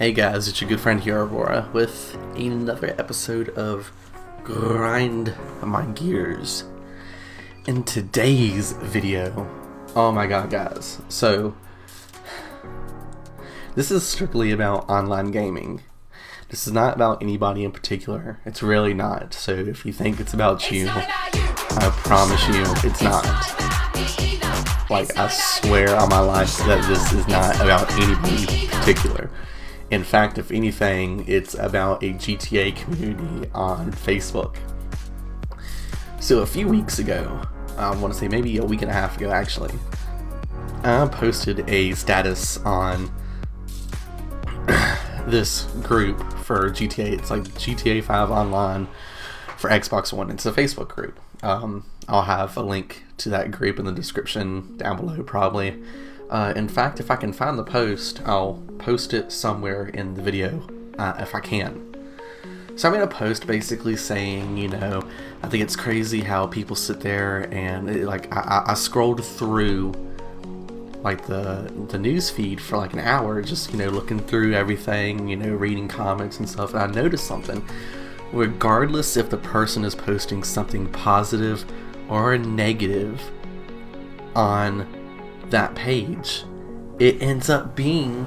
Hey guys, it's your good friend here, Aurora, with another episode of Grind My Gears. In today's video, oh my god guys, so this is strictly about online gaming. This is not about anybody in particular. It's really not. So if you think it's about you, I promise you it's not. Like, I swear on my life that this is not about anybody in particular. In fact, if anything, it's about a GTA community on Facebook. So a few weeks ago, I want to say maybe a week and a half ago actually, I posted a status on this group for GTA. It's like GTA 5 Online for Xbox One. It's a Facebook group. I'll have a link to that group in the description down below probably. In fact, if I can find the post, I'll post it somewhere in the video if I can. So I made a post basically saying, you know, I think it's crazy how people sit there and I scrolled through like the news feed for like an hour, just, you know, looking through everything, you know, reading comments and stuff, and I noticed something. Regardless if the person is posting something positive or negative on that page, it ends up being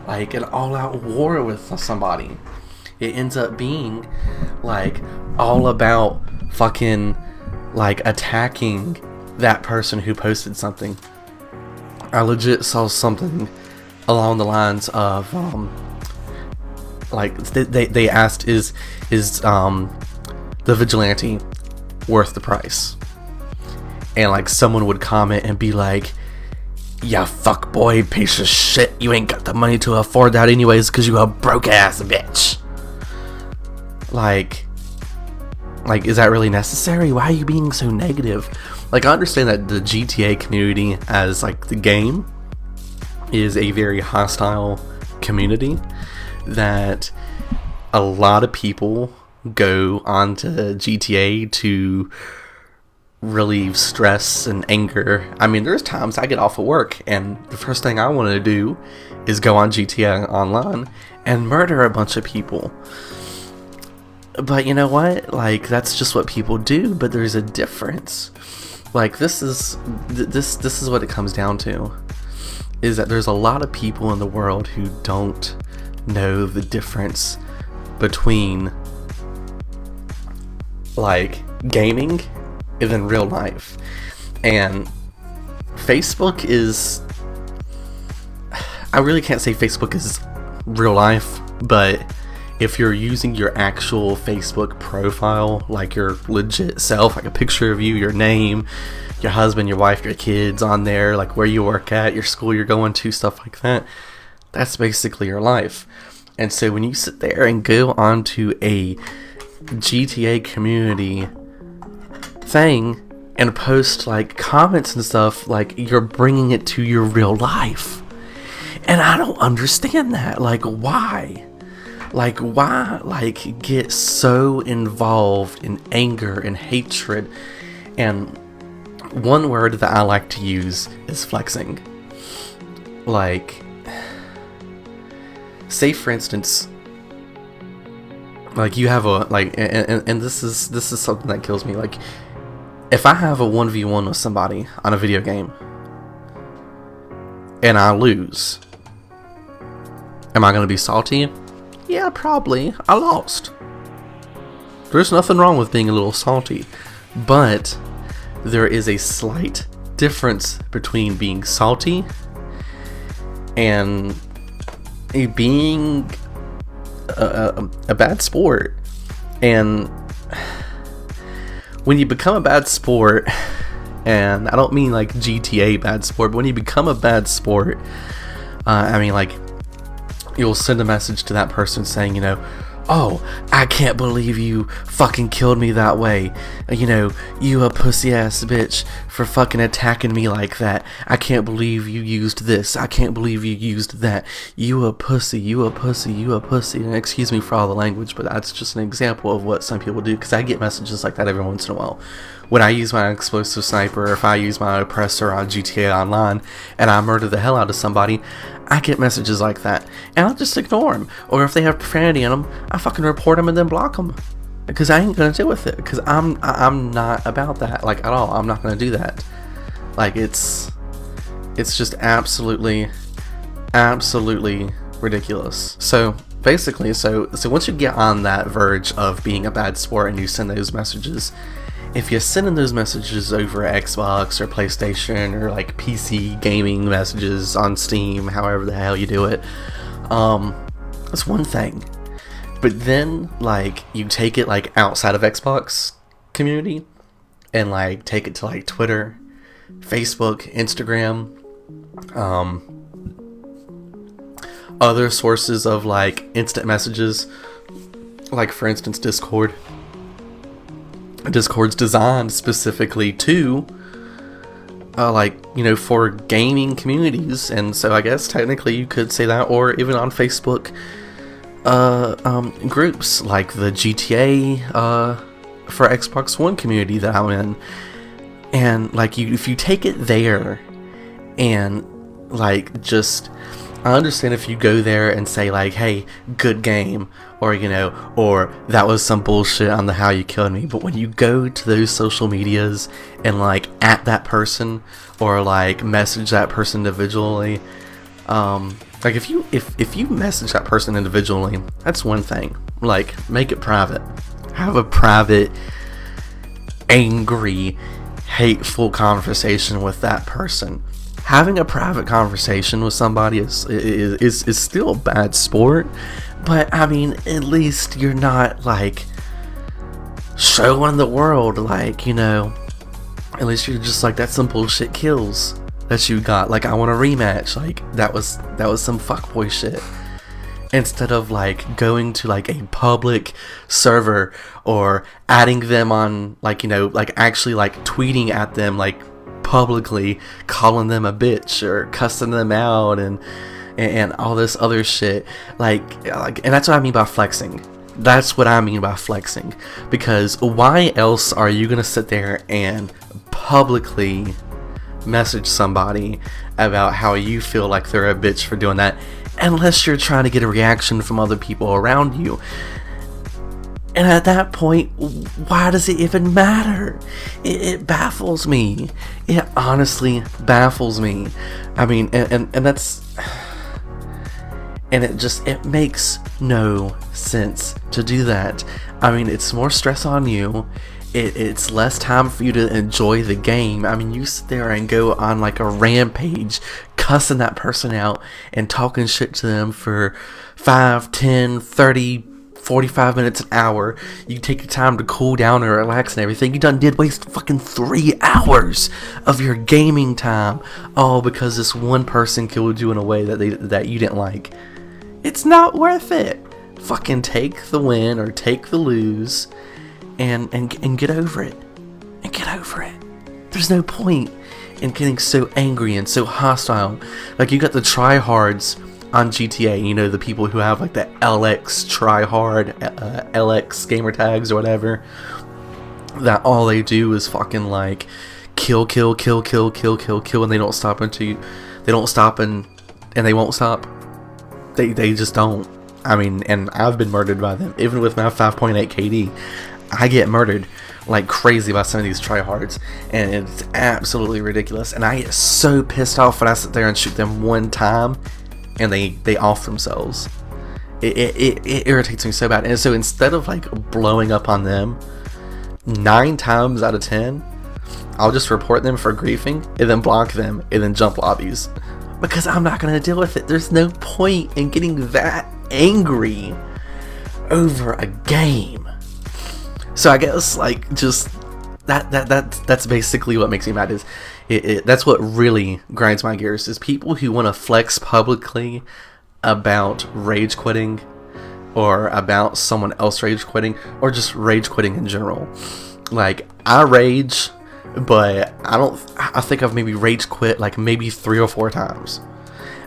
like an all-out war with somebody. It ends up being like all about fucking like attacking that person who posted something. I legit saw something along the lines of like they asked, is the vigilante worth the price? And like someone would comment and be like, "Ya fuck boy, piece of shit, you ain't got the money to afford that anyways because you a broke ass bitch." Like is that really necessary? Why are you being so negative? Like, I understand that the GTA community as like the game is a very hostile community, that a lot of people go onto GTA to relieve stress and anger. I mean, there's times I get off of work and the first thing I want to do is go on GTA Online and murder a bunch of people. But you know what? Like, that's just what people do, but there's a difference. Like, this is what it comes down to, is that there's a lot of people in the world who don't know the difference between like gaming and then real life. And Facebook is, I really can't say Facebook is real life, but if you're using your actual Facebook profile, like your legit self, like a picture of you, your name, your husband, your wife, your kids on there, like where you work at, your school you're going to, stuff like that, that's basically your life. And so when you sit there and go onto a GTA community thing and post like comments and stuff, like you're bringing it to your real life. And I don't understand that. Like, why? Like, why, like, get so involved in anger and hatred? And one word that I like to use is flexing. Like, say for instance, like you have a, like, and this is something that kills me. Like, if I have a 1v1 with somebody on a video game and I lose, am I going to be salty? Yeah, probably. I lost. There's nothing wrong with being a little salty, but there is a slight difference between being salty and being a bad sport. And when you become a bad sport, and I don't mean like GTA bad sport, but when you become a bad sport, I mean like, you'll send a message to that person saying, you know, "Oh, I can't believe you fucking killed me that way. You know, you a pussy ass bitch for fucking attacking me like that. I can't believe you used this. I can't believe you used that. You a pussy, you a pussy, you a pussy." And excuse me for all the language, but that's just an example of what some people do, because I get messages like that every once in a while. When I use my explosive sniper, or if I use my oppressor on GTA Online and I murder the hell out of somebody, I get messages like that, and I'll just ignore them. Or if they have profanity in them, I fucking report them and then block them, because I ain't gonna deal with it. Because I'm not about that, like, at all. I'm not gonna do that. Like, it's just absolutely ridiculous. So basically, so once you get on that verge of being a bad sport and you send those messages, if you're sending those messages over Xbox or PlayStation or like PC gaming messages on Steam, however the hell you do it, that's one thing. But then, like, you take it like outside of Xbox community and like take it to like Twitter, Facebook, Instagram, other sources of like instant messages, like for instance Discord. Discord's designed specifically to like, you know, for gaming communities, and so I guess technically you could say that. Or even on Facebook groups like the GTA for Xbox One community that I'm in, and like if you take it there and like just, I understand if you go there and say like, hey, good game, or, you know, or that was some bullshit on the how you killed me. But when you go to those social medias and like at that person or like message that person individually, like if you message that person individually, that's one thing. Like, make it private. Have a private, angry, hateful conversation with that person. Having a private conversation with somebody is still a bad sport, but I mean, at least you're not like showing the world, like, you know, at least you're just like, that's some bullshit kills that you got, like, I want a rematch, like that was some fuckboy shit. Instead of like going to like a public server or adding them on, like, you know, like actually like tweeting at them, like publicly calling them a bitch or cussing them out and all this other shit, like, and that's what I mean by flexing. That's what I mean by flexing. Because why else are you gonna sit there and publicly message somebody about how you feel like they're a bitch for doing that, unless you're trying to get a reaction from other people around you? And at that point, why does it even matter? It baffles me. It honestly baffles me. I mean, and that's, and it makes no sense to do that. I mean, it's more stress on you. It's less time for you to enjoy the game. I mean, you sit there and go on like a rampage, cussing that person out and talking shit to them for 5, 10, 30, 45 minutes, an hour. You take your time to cool down and relax and everything. You did waste fucking 3 hours of your gaming time, all because this one person killed you in a way that you didn't like. It's not worth it. Fucking take the win or take the lose and get over it. And get over it. There's no point in getting so angry and so hostile. Like, you got the tryhards on GTA, you know, the people who have like the LX tryhard, LX gamer tags or whatever, that all they do is fucking like kill, and they don't stop until they don't stop and they won't stop. They just don't. I mean, and I've been murdered by them. Even with my 5.8 KD, I get murdered like crazy by some of these tryhards, and it's absolutely ridiculous. And I get so pissed off when I sit there and shoot them one time and they off themselves. It irritates me so bad. And so instead of like blowing up on them, 9 times out of 10, I'll just report them for griefing and then block them and then jump lobbies, because I'm not going to deal with it. There's no point in getting that angry over a game. So I guess like just that's basically what makes me mad. Is that's what really grinds my gears, is people who want to flex publicly about rage quitting or about someone else rage quitting or just rage quitting in general. Like, I rage, but I think I've maybe rage quit like maybe 3 or 4 times.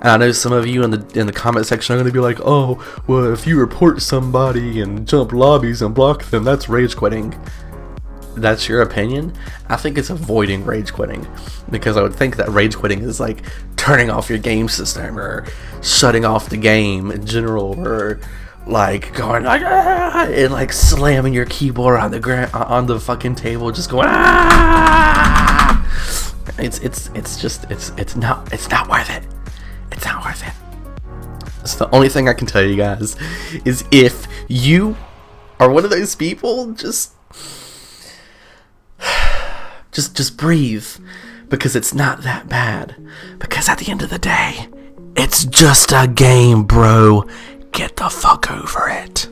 And I know some of you in the comment section are going to be like, oh, well, if you report somebody and jump lobbies and block them, that's rage quitting. that's your opinion, I think it's avoiding rage quitting, because I would think that rage quitting is like turning off your game system or shutting off the game in general, or like going like and like slamming your keyboard on the ground, on the fucking table, just going It's not worth it. It's not worth it. So the only thing I can tell you guys is, if you are one of those people, just breathe, because it's not that bad. Because at the end of the day, it's just a game, bro. Get the fuck over it.